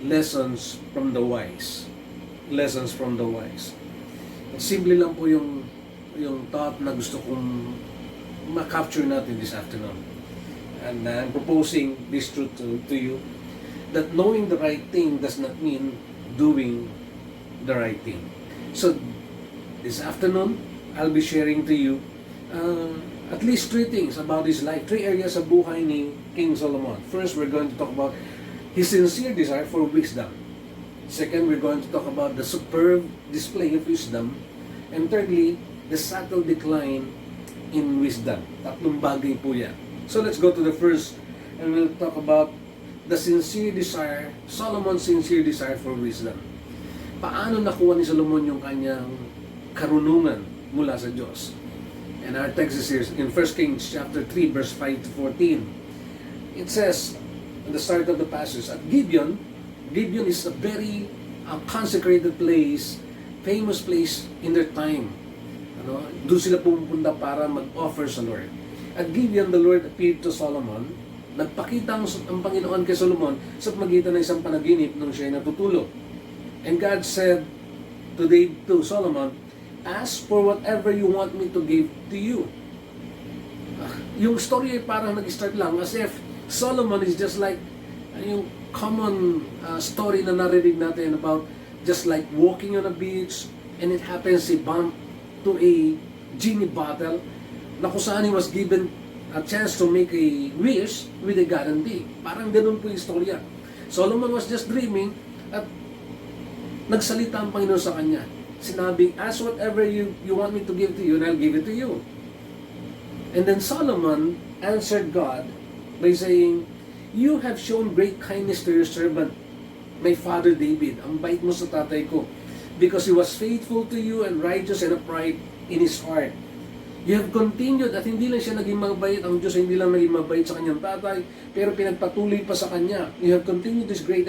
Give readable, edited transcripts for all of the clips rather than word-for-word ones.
lessons from the wise. Lessons from the wise. At simple lang po yung thought na gusto kong ma-capture natin this afternoon. And I'm proposing this truth to you, that knowing the right thing does not mean doing the right thing. So, this afternoon, I'll be sharing to you at least 3 things about his life, 3 areas sa buhay ni King Solomon. First, we're going to talk about his sincere desire for wisdom. Second, we're going to talk about the superb display of wisdom. And thirdly, the subtle decline in wisdom. 3 bagay po yan. So let's go to the first, and we'll talk about the sincere desire, Solomon's sincere desire for wisdom. Paano nakuha ni Solomon yung kanyang karunungan mula sa Diyos? And our text is here in 1 Kings chapter 3, verse 5 to 14. It says, at the start of the passage, at Gibeon is a very consecrated place, famous place in their time. Doon sila pumupunta para mag-offer sa Lord. At Gibeon, the Lord appeared to Solomon. Nagpakita ang Panginoon kay Solomon sa magitan ng isang panaginip nung siya ay natutulog. And God said to Solomon, ask for whatever you want me to give to you. Yung story ay parang nag-start lang as if Solomon is just like yung common story na narinig natin about just like walking on a beach and it happens he bumped to a genie bottle na kung saan he was given a chance to make a wish with a guarantee. Parang ganun po yung istorya. Solomon was just dreaming at nagsalita ang Panginoon sa kanya. Sinabi, ask whatever you want me to give to you and I'll give it to you. And then Solomon answered God by saying, you have shown great kindness to your servant, my father David. Ang bait mo sa tatay ko, because he was faithful to you and righteous and upright in his heart. You have continued, at hindi lang siya naging mabait, ang Diyos hindi lang naging mabait sa kanyang tatay, pero pinagpatuloy pa sa kanya. You have continued this great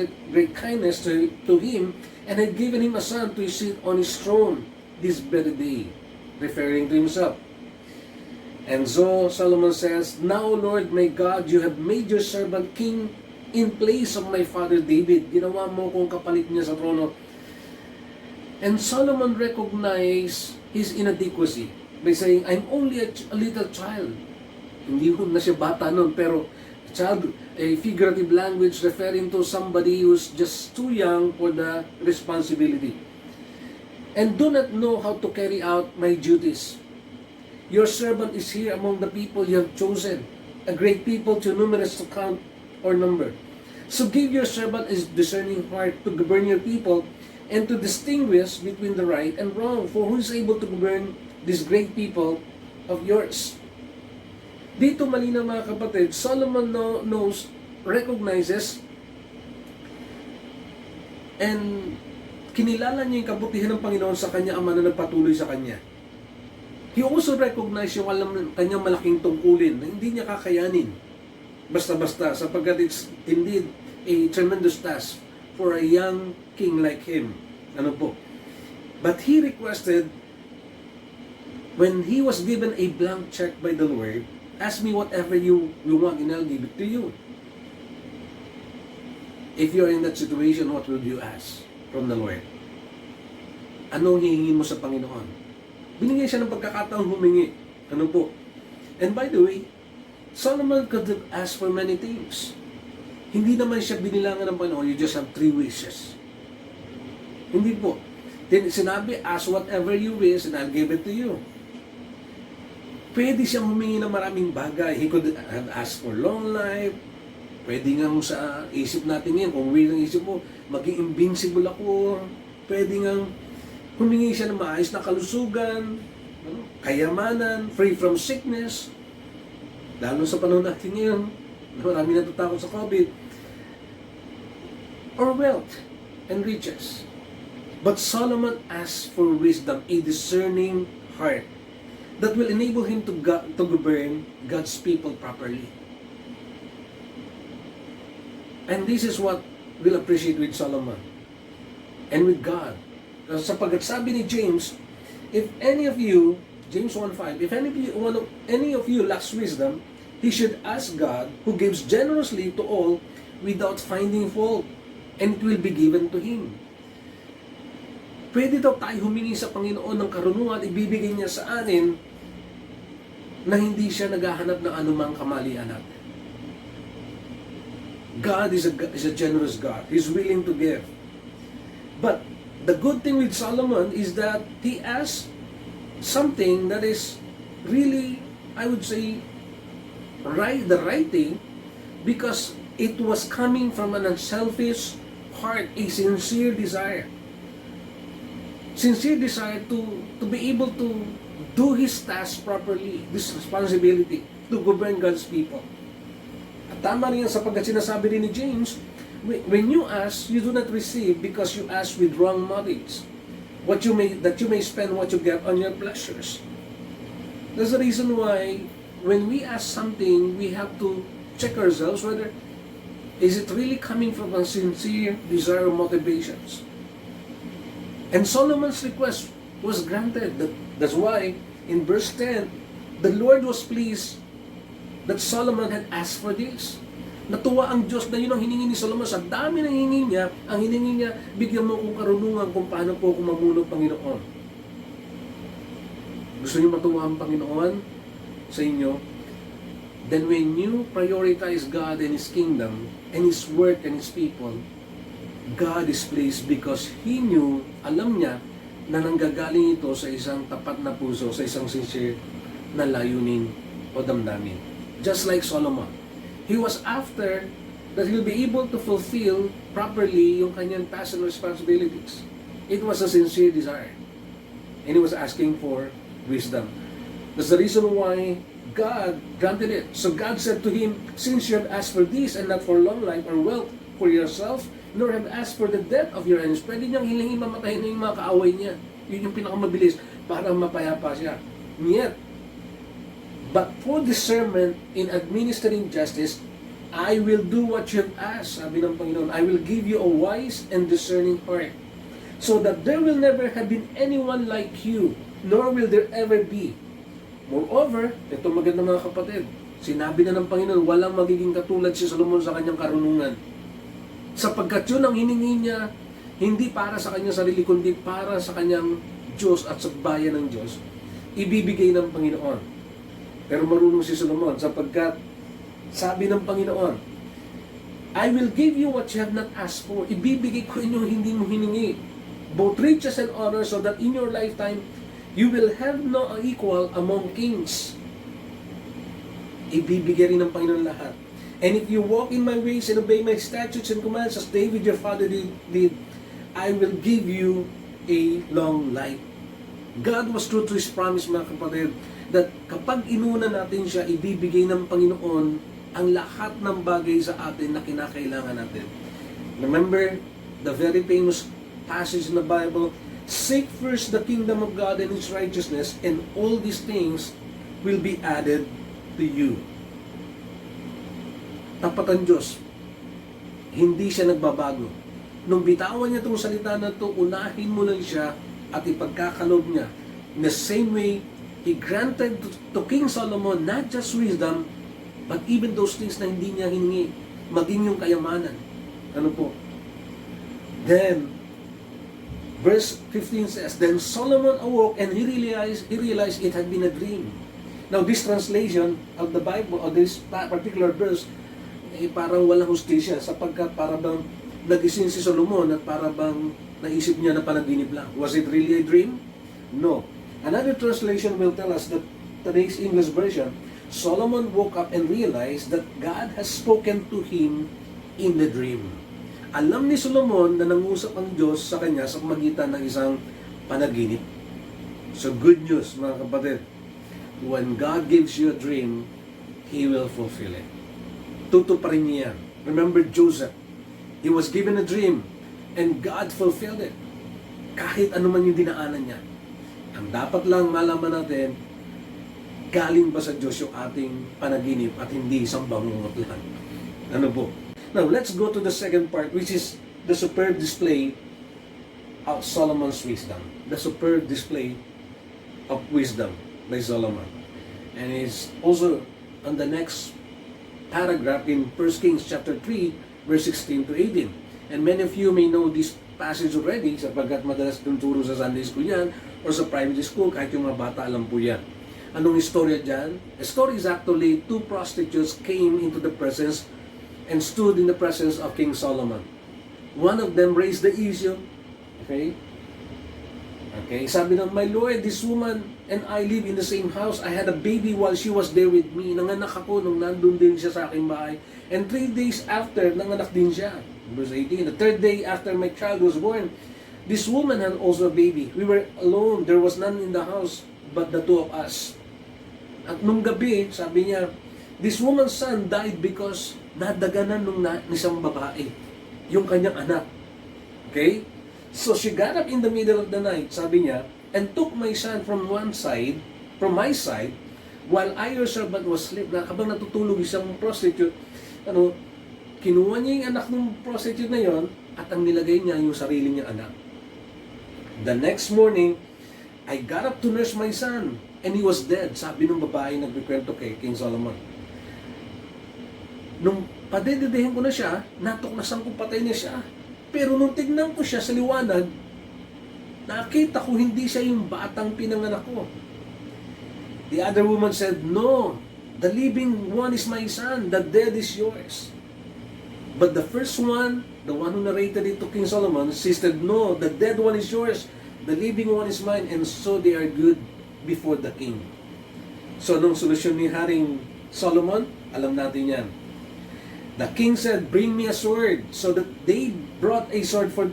kindness to him, and had given him a son to sit on his throne this very day, referring to himself. And so Solomon says, now Lord my God, you have made your servant king in place of my father David. Ginawa mo kung kapalit niya sa trono. And Solomon recognized his inadequacy by saying, I'm only a little child. Hindi ko na siya bata noon, pero child, a figurative language referring to somebody who's just too young for the responsibility. And do not know how to carry out my duties. Your servant is here among the people you have chosen, a great people too numerous to count or number. So give your servant a discerning heart to govern your people and to distinguish between the right and wrong. For who is able to govern this great people of yours? Dito malinaw mga kapatid, Solomon recognizes and kinilala niya yung kabutihan ng Panginoon sa kanya ama na nagpatuloy sa kanya. He also recognized yung kanyang malaking tungkulin na hindi niya kakayanin basta-basta sapagkat it's indeed a tremendous task for a young king like him. Ano po? But he requested, when he was given a blank check by the Lord, ask me whatever you want and I'll give it to you. If you're in that situation, what will you ask from the Lord? Anong hihingin mo sa Panginoon? Binigyan siya ng pagkakataong humingi. Ano po? And by the way, Solomon could have asked for many things. Hindi naman siya binilangan ng Panginoon, you just have 3 wishes. Hindi po. Sinabi, ask whatever you wish and I'll give it to you. Pwede siyang humingi ng maraming bagay. He could have asked for long life. Pwede nga sa isip natin ngayon, kung weird ang isip mo, maging invincible ako. Pwede nga humingi siya ng maayos na kalusugan, kayamanan, free from sickness. Lalo sa panahon natin ngayon, marami natatakot sa COVID. Or wealth and riches. But Solomon asked for wisdom, a discerning heart that will enable him to govern God's people properly. And this is what we'll appreciate with Solomon and with God. Sapagkat sabi ni James, if any of you, James 1:5, if any of you lacks wisdom, he should ask God, who gives generously to all without finding fault. and it will be given to him. Pwede daw tayo humingi sa Panginoon ng karunungan, ibibigay niya sa atin na hindi siya naghahanap ng anumang kamalian natin. God is a generous God. He's willing to give. But the good thing with Solomon is that he asked something that is really, I would say, the right thing, because it was coming from an unselfish heart, a sincere desire. Sincere desire to be able to do his task properly, this responsibility to govern God's people. At tama rin yan sapagkat sinasabi rin ni James, when you ask, you do not receive because you ask with wrong motives. That you may spend what you get on your pleasures. That's the reason why when we ask something, we have to check ourselves whether is it really coming from a sincere desire or motivations. And Solomon's request was granted. That's why in verse 10, the Lord was pleased that Solomon had asked for this. Natuwa ang Diyos na yun ang hiningi ni Solomon. Sa dami ng hiningi niya, ang hiningi niya, bigyan mo kong karunungan kung paano po ako mamuno, Panginoon. Gusto niyo matuwa ang Panginoon sa inyo? Then when you prioritize God and His kingdom, and His work and His people, God is pleased because He knew, alam niya, na nanggagaling ito sa isang tapat na puso, sa isang sincere na layunin o damdamin. Just like Solomon. He was after that he'll be able to fulfill properly yung kanyang tasks and responsibilities. It was a sincere desire. And he was asking for wisdom. That's the reason why God granted it. So God said to him, since you have asked for this and not for long life or wealth for yourself, nor have asked for the death of your enemies. Pwede niyang hilingin mamatayin na yung mga kaaway niya. Yun yung pinakamabilis para mapayapa siya. Yet, but for discernment in administering justice, I will do what you have asked, sabi ng Panginoon. I will give you a wise and discerning heart, so that there will never have been anyone like you, nor will there ever be. Moreover, ito maganda mga kapatid, sinabi na ng Panginoon, walang magiging katulad si Solomon sa kanyang karunungan. Sapagkat yun ang hiningi niya, hindi para sa kanyang sarili, kundi para sa kanyang Diyos at sa bayan ng Diyos, ibibigay ng Panginoon. Pero marunong si Solomon, sapagkat sabi ng Panginoon, I will give you what you have not asked for. Ibibigay ko inyong hindi mo hiningi, both riches and honor, so that in your lifetime, you will have no equal among kings. Ibibigay rin ng Panginoon lahat. And if you walk in my ways and obey my statutes and commands as David your father did, I will give you a long life. God was true to His promise, mga kapatid, that kapag inuna natin siya, ibibigay ng Panginoon ang lahat ng bagay sa atin na kinakailangan natin. Remember the very famous passage in the Bible, seek first the kingdom of God and His righteousness, and all these things will be added to you. Tapat ang Diyos, hindi siya nagbabago. Nung bitawan niya itong salita na ito, unahin mo lang siya at ipagkakalob niya. In the same way, He granted to King Solomon not just wisdom, but even those things na hindi niya hiningi, maging yung kayamanan. Ano po? Then, verse 15 says, then Solomon awoke and he realized it had been a dream. Now, this translation of the Bible, or this particular verse, parang walang hustisya sapagkat para bang nagising si Solomon at para bang naisip niya na panaginip lang. Was it really a dream? No. Another translation will tell us that today's English version, Solomon woke up and realized that God has spoken to him in the dream. Alam ni Solomon na nangusap ang Diyos sa kanya sa pamagitan ng isang panaginip. So good news, mga kapatid. When God gives you a dream, He will fulfill it. Tutuparin niya yan. Remember Joseph. He was given a dream and God fulfilled it. Kahit ano man yung dinaanan niya. Ang dapat lang malaman natin, galing ba sa Diyos yung ating panaginip at hindi isang bangungot lang. Ano po? Now, let's go to the second part, which is the superb display of Solomon's wisdom. The superb display of wisdom by Solomon. And it's also on the next paragraph in 1 Kings chapter 3, verse 16 to 18. And many of you may know this passage already sapagkat madalas tunuturo sa Sunday school yan or sa private school, kahit yung mga bata alam po yan. Anong istorya dyan? The story is actually two prostitutes came into the presence and stood in the presence of King Solomon. One of them raised the issue. Okay, sabi ng, "My Lord, this woman and I live in the same house. I had a baby while she was there with me. Nanganak ako nung nandun din siya sa aking bahay. And 3 days after, nanganak din siya." Verse 18, "The third day after my child was born, this woman had also a baby. We were alone. There was none in the house but the two of us." At nung gabi, sabi niya, "This woman's son died because nadaganan nung isang babae, yung kanyang anak." Okay? So she got up in the middle of the night, sabi niya, "and took my son from my side, while I, your servant, was asleep." Na habang natutulog isang prostitute, kinuha niya yung anak ng prostitute na yon at ang nilagay niya yung sarili niyang anak. "The next morning, I got up to nurse my son, and he was dead." Sabi ng babae nagkikwento kay King Solomon. Nung padededehin ko na siya, natuklasan ko patay na siya. Pero nung tignan ko siya sa liwanag, nakita ko hindi siya yung batang pinanganak ko. The other woman said, "No, the living one is my son, the dead is yours." But the first one, the one who narrated it to King Solomon, insisted, "No, the dead one is yours, the living one is mine," and so they are good before the king. So nung solusyon ni Haring Solomon, alam natin yan. The king said, "Bring me a sword," so that they brought a sword for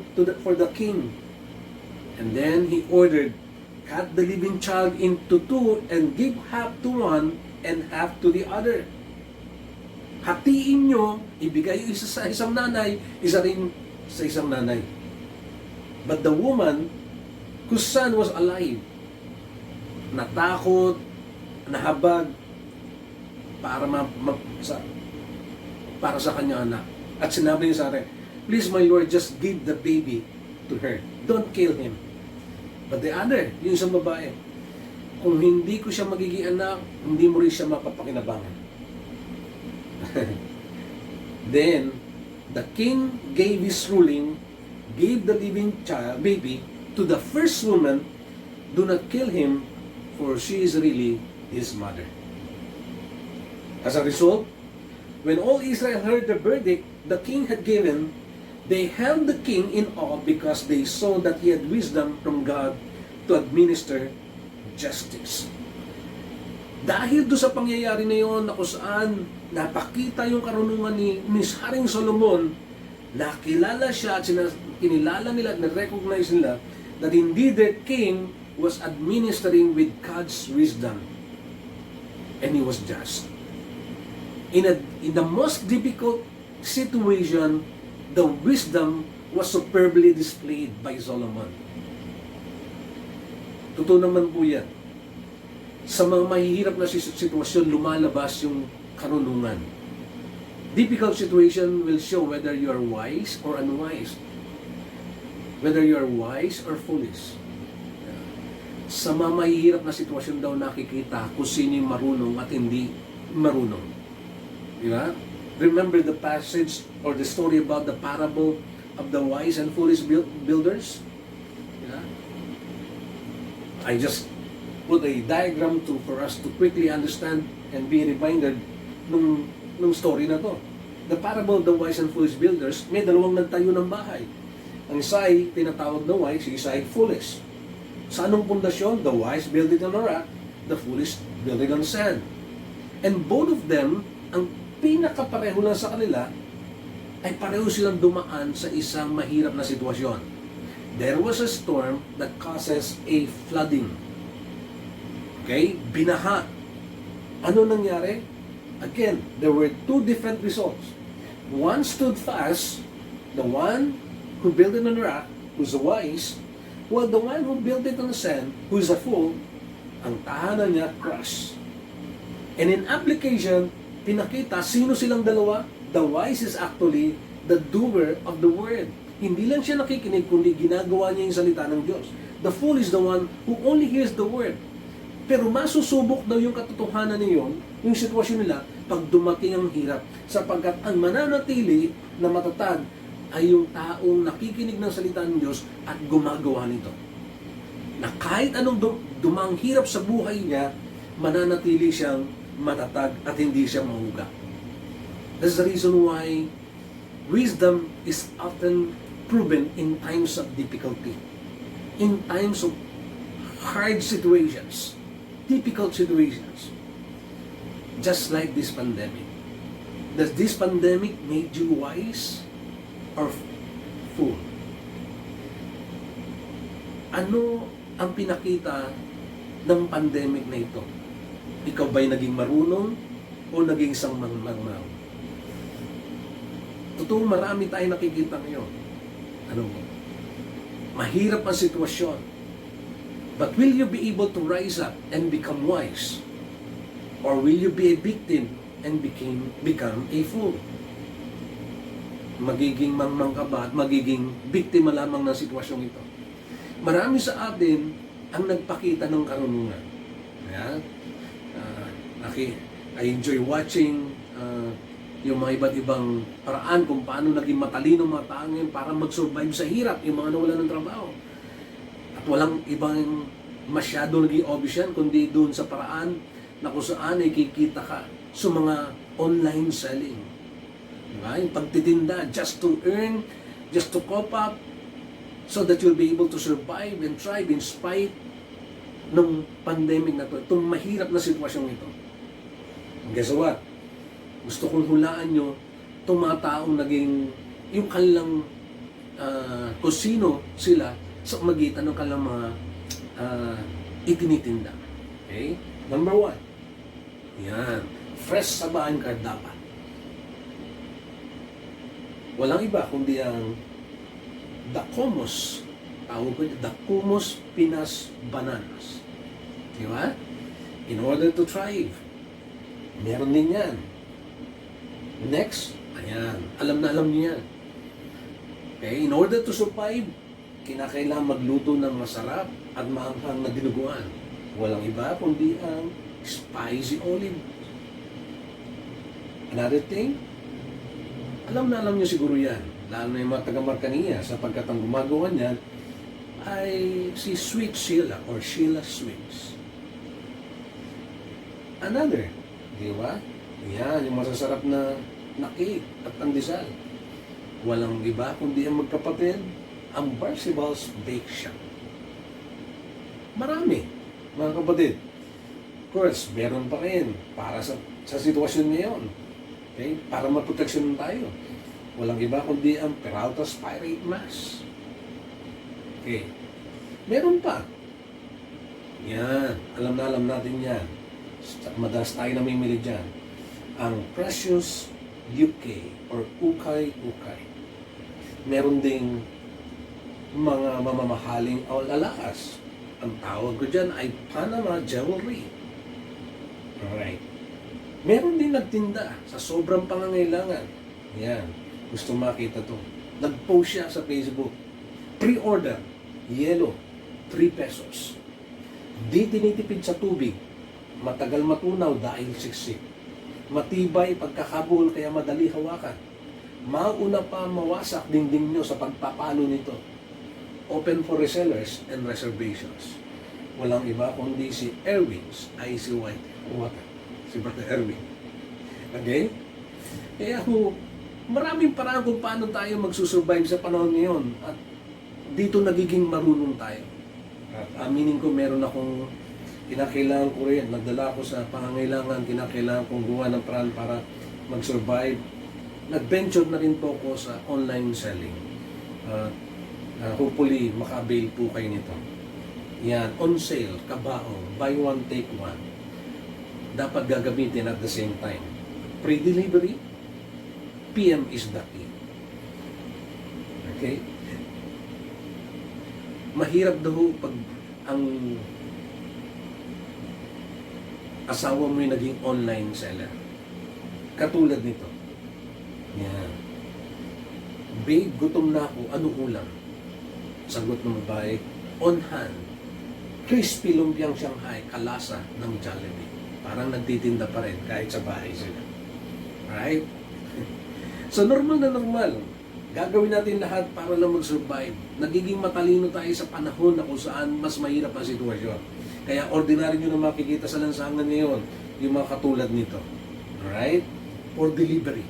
the king. And then he ordered, "Cut the living child into two and give half to one and half to the other." Hatiin nyo, ibigay isa sa isang nanay, isa rin sa isang nanay. But the woman whose son was alive, natakot, nahabag para sa kanyang anak. At sinabi niya sa akin, "Please, my Lord, just give the baby to her. Don't kill him." But the other, yung isang babae, "Kung hindi ko siya magiging anak, hindi mo rin siya mapapakinabangan." Then, the king gave his ruling, gave the living baby to the first woman. "Do not kill him, for she is really his mother." As a result, when all Israel heard the verdict the king had given, they held the king in awe because they saw that he had wisdom from God to administer justice. Dahil doon sa pangyayari na yun, na kung saan napakita yung karunungan ni Haring Solomon, nakilala siya at kinilala nila at na-recognize nila that indeed their king was administering with God's wisdom. And he was just. In the most difficult situation, the wisdom was superbly displayed by Solomon. Totoo naman po yan. Sa mga mahihirap na sitwasyon, lumalabas yung karunungan. Difficult situation will show whether you are wise or unwise. Whether you are wise or foolish. Sa mga mahihirap na sitwasyon daw nakikita kung sino yung marunong at hindi marunong. Diba? Remember the passage or the story about the parable of the wise and foolish builders? Yeah. I just put a diagram for us to quickly understand and be reminded nung story na to. The parable of the wise and foolish builders, may dalawang nagtayo ng bahay. Ang isa ay tinatawag na wise, yung isa ay foolish. Sa anong pundasyon? The wise built it on a rock, the foolish built it on sand. And both of them, ang pinakapareho lang sa kanila ay pareho silang dumaan sa isang mahirap na sitwasyon. There was a storm that causes a flooding. Okay? Binaha. Ano nangyari? Again, there were two different results. One stood fast, the one who built it on a rock, who's a wise, while the one who built it on the sand, who's a fool, ang tahanan niya crushed. And in application, pinakita sino silang dalawa. The wise is actually the doer of the word. Hindi lang siya nakikinig, kundi ginagawa niya yung salita ng Diyos. The fool is the one who only hears the word. Pero masusubok daw yung katotohanan niyon, yung sitwasyon nila, pag dumating ang hirap. Sapagkat ang mananatili na matatag ay yung taong nakikinig ng salita ng Diyos at gumagawa nito. Na kahit anong dumang hirap sa buhay niya, mananatili siyang matatag at hindi siya mahuga. That's the reason why wisdom is often proven in times of difficulty, in times of hard situations, difficult situations, just like this pandemic. Does this pandemic made you wise or fool? Ano ang pinakita ng pandemic na ito? Ikaw ba'y naging marunong o naging isang mangmangmaw? Totoo, marami tayong nakikita ngayon. Ano mo? Mahirap ang sitwasyon. But will you be able to rise up and become wise? Or will you be a victim and become a fool? Magiging mangmang ka ba at magiging biktima lamang ng sitwasyong ito? Marami sa atin ang nagpakita ng karunungan. Ayan. I enjoy watching yung mga iba't ibang paraan kung paano naging matalino mga tao ngayon para mag-survive sa hirap, yung mga nawala ng trabaho. At walang ibang masyado naging obvious yan, kundi doon sa paraan na kung saan ay kikita ka sa mga online selling. Diba? Yung pagtitinda, just to earn, just to cope up, so that you'll be able to survive and thrive in spite ng pandemic na to, itong mahirap na sitwasyong ito. And guess what? Gusto kong hulaan nyo itong mga taong naging yung kanilang kung sino sila sa magitan ng kanilang mga itinitinda. Okay? Number 1. Yan. Fresh sa bahan card dapat. Walang iba kundi ang Dacomos. Tawag ko ito, Dacomos Pinas Bananas. Di ba? In order to thrive. Meron din yan. Next, ayan. Alam na alam niyo yan. Okay? In order to survive, kinakailangan magluto ng masarap at maanghang na dinuguan. Walang iba kundi ang spicy olive. Another thing, alam na alam niyo siguro yan. Lalo na yung mga taga-Marcania sapagkat ang gumagawa niyan ay si Sweet Sheila or Sheila Sweets. Another, di ba? Yan, yung masasarap na cake at pandesal. Walang iba kundi ang magkapatid, ang Barsibals Bake Shop. Marami, mga kapatid. Of course, meron pa rin para sa sitwasyon ngayon. Okay? Para maproteksyon tayo. Walang iba kundi ang Peralta's Pirate Mask. Okay. Meron pa. Yan. Alam na alam natin yan. Madalas tayo namimili dyan. Ang Precious UK or Ukay-Ukay. Meron ding mga mamamahaling alahas. Ang tawag ko dyan ay Panama Jewelry. Alright. Meron din nagtinda sa sobrang pangangailangan. Yan. Gusto makita to. Nag-post siya sa Facebook. Pre-order. Yellow. 3 pesos. Di tinitipid sa tubig. Matagal matunaw dahil siksik. Matibay pagkakabul kaya madali hawakan. Mauna pa mawasak dingding nyo sa pagpapalo nito. Open for resellers and reservations. Walang iba kundi si Erwin's Icy White Water. Si Brother Erwin. Okay? Kaya maraming paraan kung paano tayo magsusurvive sa panahon ngayon. At dito nagiging marunong tayo. At aminin ko, meron akong kinakailangan ko rin. Nagdala ko sa pangangailangan, kinakailangan kong gawa ng paraan para mag-survive. Nag-venture na rin po ako sa online selling. Hopefully, maka-avail po kayo nito. Yan, on sale, kabaong, buy one, take one. Dapat gagamitin at the same time. Pre-delivery, PM is the key. Okay? Mahirap daw pag ang asawa mo yung naging online seller. Katulad nito. Yan. Babe, gutom na ako. Ano ulam? Sagot ng babae, on hand. Crispy lumpiang Shanghai, kalasa ng Jollibee. Parang nagtitinda pa rin kahit sa bahay sila. Right? So normal na normal. Gagawin natin lahat para lang mag-survive. Nagiging matalino tayo sa panahon na kung saan mas mahirap ang sitwasyon. Kaya ordinary nyo na makikita sa lansangan ngayon, yung mga katulad nito. Alright? For delivery.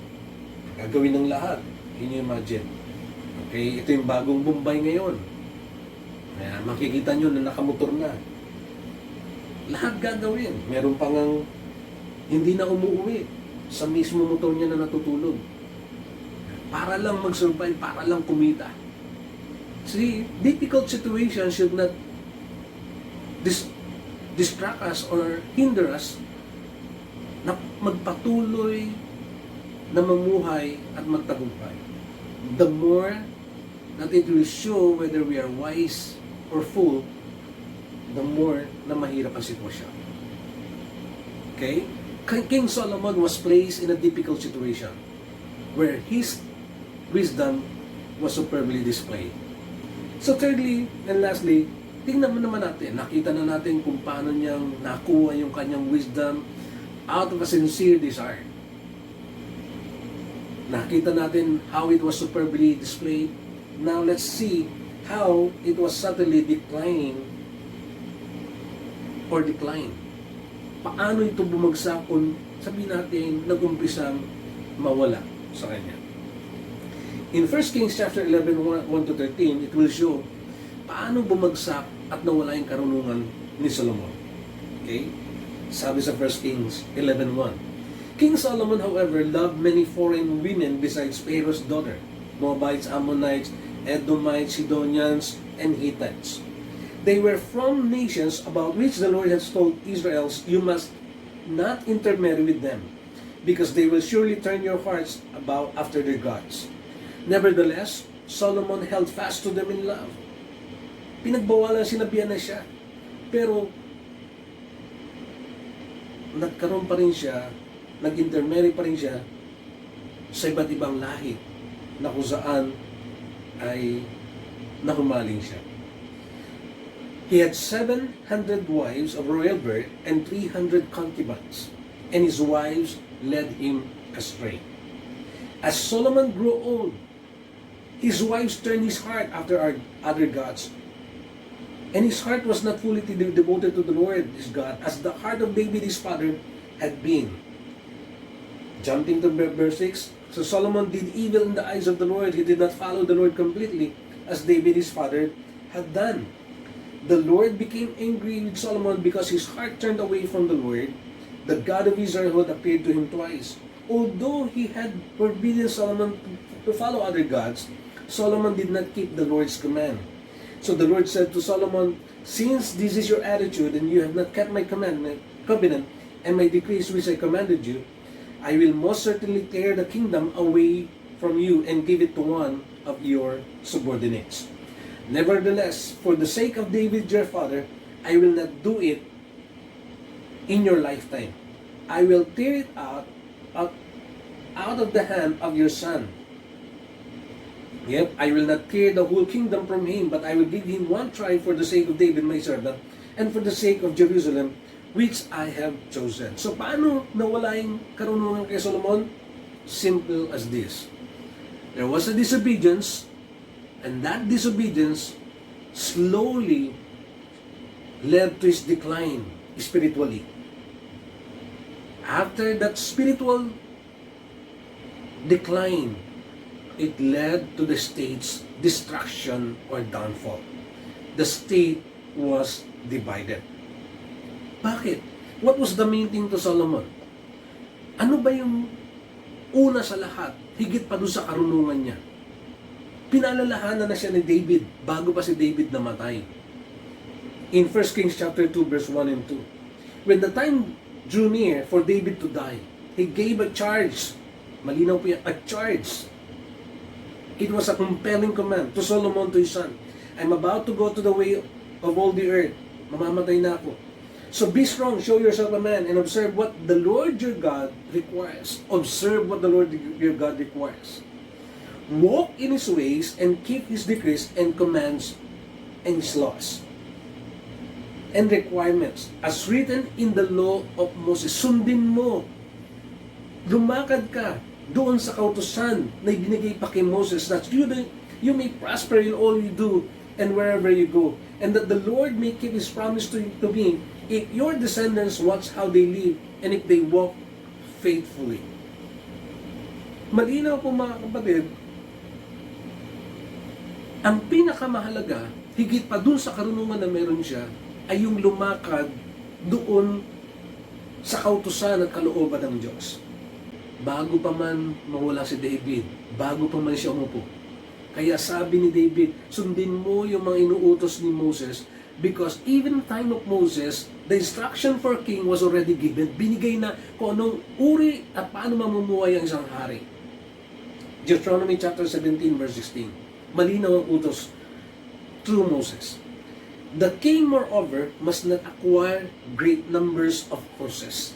Gagawin ng lahat. Can you imagine? Okay? Ito yung bagong Bombay ngayon. Kaya makikita nyo na nakamotor na. Lahat gagawin. Meron pang hindi na umuwi sa mismo motor niya na natutulog. Para lang mag-survive, para lang kumita. See, difficult situation should not distract us or hinder us na magpatuloy na mamuhay at magtagumpay. The more that it will show whether we are wise or fool, the more na mahirap ang sitwasyon. Okay? King Solomon was placed in a difficult situation where his wisdom was superbly displayed. So thirdly and lastly, tingnan mo naman natin, nakita na natin kung paano niyang nakuha yung kanyang wisdom out of a sincere desire. Nakita natin how it was superbly displayed. Now let's see how it was subtly declined. Paano ito bumagsak kung sabihin natin nag-umpisang mawala sa kanya. In 1 Kings chapter 11, 1-13, it will show paano bumagsak at nawala yung karunungan ni Solomon. Okay? Sabi sa 1 Kings 11:1. King Solomon, however, loved many foreign women besides Pharaoh's daughter, Moabites, Ammonites, Edomites, Sidonians, and Hittites. They were from nations about which the Lord has told Israel, you must not intermarry with them, because they will surely turn your hearts about after their gods. Nevertheless, Solomon held fast to them in love. Pinagbawalan, sinabihan na siya. Pero, nagkaroon pa rin siya, nag-intermarry pa rin siya sa iba't ibang lahi na kung saan ay nahumaling siya. He had 700 wives of royal birth and 300 concubines, and his wives led him astray. As Solomon grew old, his wives turned his heart after other gods, and his heart was not fully devoted to the Lord, his God, as the heart of David, his father, had been. Jumping to verse 6, so Solomon did evil in the eyes of the Lord. He did not follow the Lord completely, as David, his father, had done. The Lord became angry with Solomon because his heart turned away from the Lord. The God of Israel had appeared to him twice. Although he had forbidden Solomon to follow other gods, Solomon did not keep the Lord's command. So the Lord said to Solomon, since this is your attitude and you have not kept my covenant, and my decrees which I commanded you, I will most certainly tear the kingdom away from you and give it to one of your subordinates. Nevertheless, for the sake of David your father, I will not do it in your lifetime. I will tear it out of the hand of your son. Yet, I will not tear the whole kingdom from him, but I will give him one tribe for the sake of David my servant, and for the sake of Jerusalem, which I have chosen. So, paano nawala yung karunungan kay Solomon? Simple as this. There was a disobedience, and that disobedience slowly led to his decline spiritually. After that spiritual decline, it led to the state's destruction or downfall. The state was divided. Bakit? What was the main thing to Solomon? Ano ba yung una sa lahat, higit pa doon sa karunungan niya? Pinaalalahanan na siya ni David bago pa si David namatay. In 1 Kings chapter 2 verse 1 and 2. When the time drew near for David to die, he gave a charge. Malinaw po yan, a charge. It was a compelling command to Solomon, to his son. I'm about to go to the way of all the earth. Mamamatay na ako. So be strong, show yourself a man, and observe what the Lord your God requires. Observe what the Lord your God requires. Walk in his ways and keep his decrees and commands and his laws and requirements as written in the law of Moses. Sundin mo. Lumakad ka doon sa kautusan na ibinigay pa kay Moses, that you may prosper in all you do and wherever you go, and that the Lord may keep His promise to me if your descendants watch how they live and if they walk faithfully. Malinaw po mga kapatid, ang pinakamahalaga, higit pa dun sa karunungan na meron siya, ay yung lumakad doon sa kautusan at kalooban ng Diyos. Bago pa man mawala si David, bago pa man siya umupo. Kaya sabi ni David, sundin mo yung mga inuutos ni Moses, because even time of Moses, the instruction for king was already given. Binigay na kung anong uri at paano mamumuhay ang isang hari. Deuteronomy chapter 17 verse 16. Malinaw ang utos through Moses. The king, moreover, must not acquire great numbers of horses,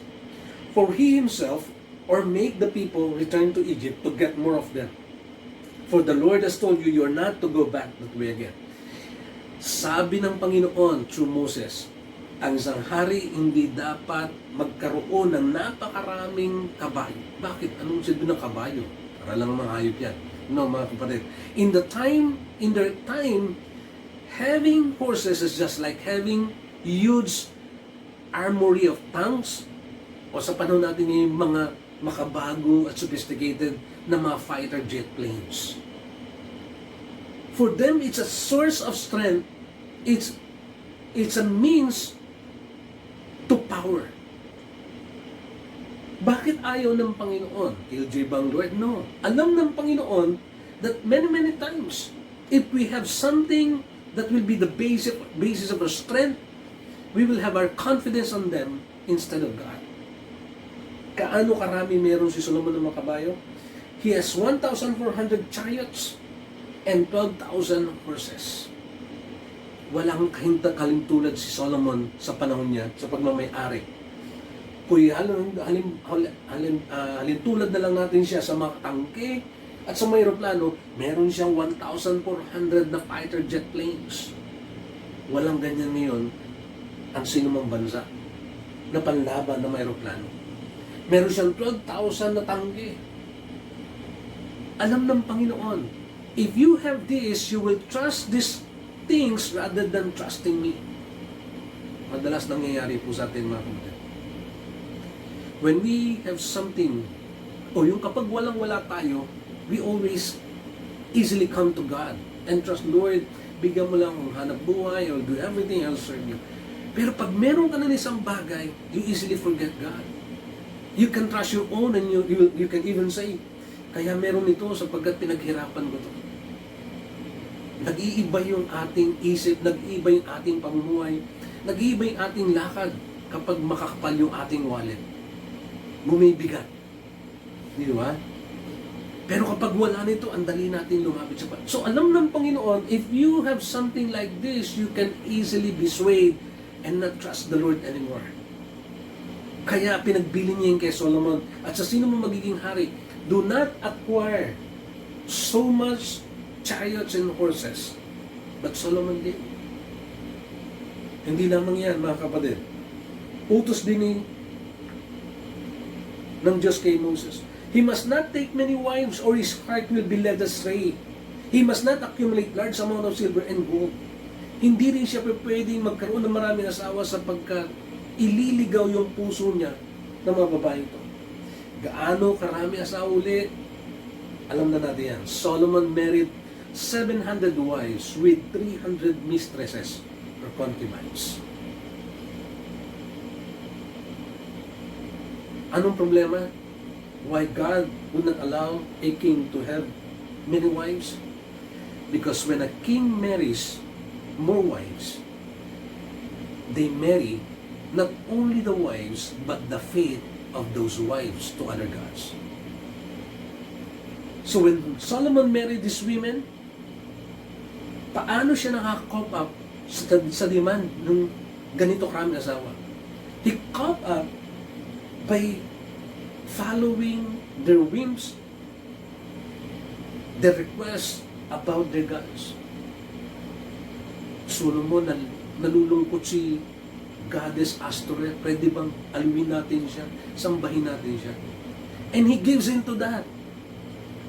for he himself, or make the people return to Egypt to get more of them. For the Lord has told you, you are not to go back that way again. Sabi ng Panginoon through Moses, ang isang hari hindi dapat magkaroon ng napakaraming kabayo. Bakit? Anong silbi ng kabayo? Para lang mga hayop yan. No, mga kapatid. In their time, having horses is just like having huge armory of tanks, o sa panahon natin yung mga makabago at sophisticated na mga fighter jet planes. For them, it's a source of strength. It's a means to power. Bakit ayaw ng Panginoon? LJ bang Lord? No. Alam ng Panginoon that many times, if we have something that will be the basis of our strength, we will have our confidence on them instead of God. Kaano karami meron si Solomon ng mga kabayo? He has 1,400 chariots and 12,000 horses. Walang kahinta-kalintulad si Solomon sa panahon niya sa pagmamay-ari. Kuya, halintulad na lang natin siya sa mga tangke at sa mga aeroplano, meron siyang 1,400 na fighter jet planes. Walang ganyan ngayon ang sinumang bansa na panlaban ng aeroplano. Meron siyang 12,000 na tangke. Alam ng Panginoon, if you have this, you will trust these things rather than trusting me. Madalas nangyayari po sa atin mga kapatid. When we have something, o yung kapag walang-wala tayo, we always easily come to God and trust, Lord, bigyan mo lang ang hanap buhay, I'll do everything, I'll serve you. Pero pag meron ka na isang bagay, you easily forget God. You can trust your own and you can even say, kaya meron ito sapagkat pinaghirapan ko to. Nag-iiba yung ating isip, nag-iiba yung ating pamumuhay, nag-iiba yung ating lakad kapag makakapal yung ating wallet. Bumibigat. Di ba? Pero kapag wala nito, ang dali natin lumapit sa Panginoon. So alam ng Panginoon, if you have something like this, you can easily be swayed and not trust the Lord anymore. Kaya pinagbili niya yung kay Solomon. At sa sino mo magiging hari, do not acquire so much chariots and horses. But Solomon did. Hindi lamang yan, mga kapatid. Utos din ng Diyos kay Moses. He must not take many wives or his heart will be led astray. He must not accumulate large amount of silver and gold. Hindi rin siya pwedeng magkaroon ng maraming asawa sapagkat ililigaw yung puso niya ng mga babae ito. Gaano karami asawa ulit? Alam na natin yan. Solomon married 700 wives with 300 mistresses or concubines. Anong problema? Why God would not allow a king to have many wives? Because when a king marries more wives, they marry not only the wives, but the faith of those wives to other gods. So when Solomon married these women, paano siya nakaka-cope up sa demand ng ganito karaming asawa? He cope up by following their whims, their requests about their gods. Solomon, nalulungkot si Goddess Ashtoreth, pwede bang alawin natin siya, sambahin natin siya? And he gives into that.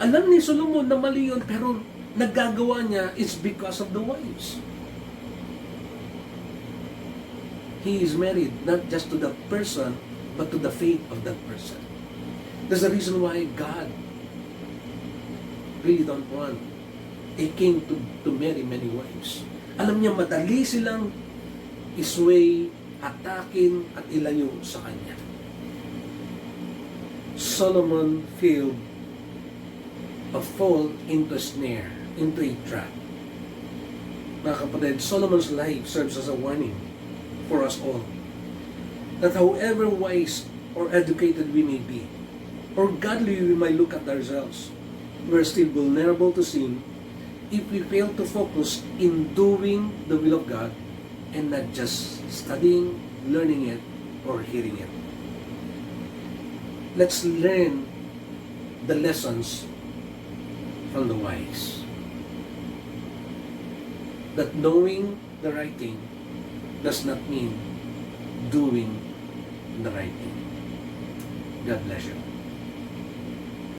Alam ni Solomon na mali yun, pero naggagawa niya is because of the wives. He is married not just to the person, but to the faith of that person. That's the reason why God really don't want a king to marry many wives. Alam niya, madali silang isway, atakin, at ilayo sa kanya. Solomon failed a fall into a snare, into a trap. Mga kapatid, Solomon's life serves as a warning for us all that however wise or educated we may be, or godly we might look at ourselves, we're still vulnerable to sin if we fail to focus in doing the will of God and not just studying, learning it, or hearing it. Let's learn the lessons from the wise. That knowing the right thing does not mean doing the right thing. God bless you.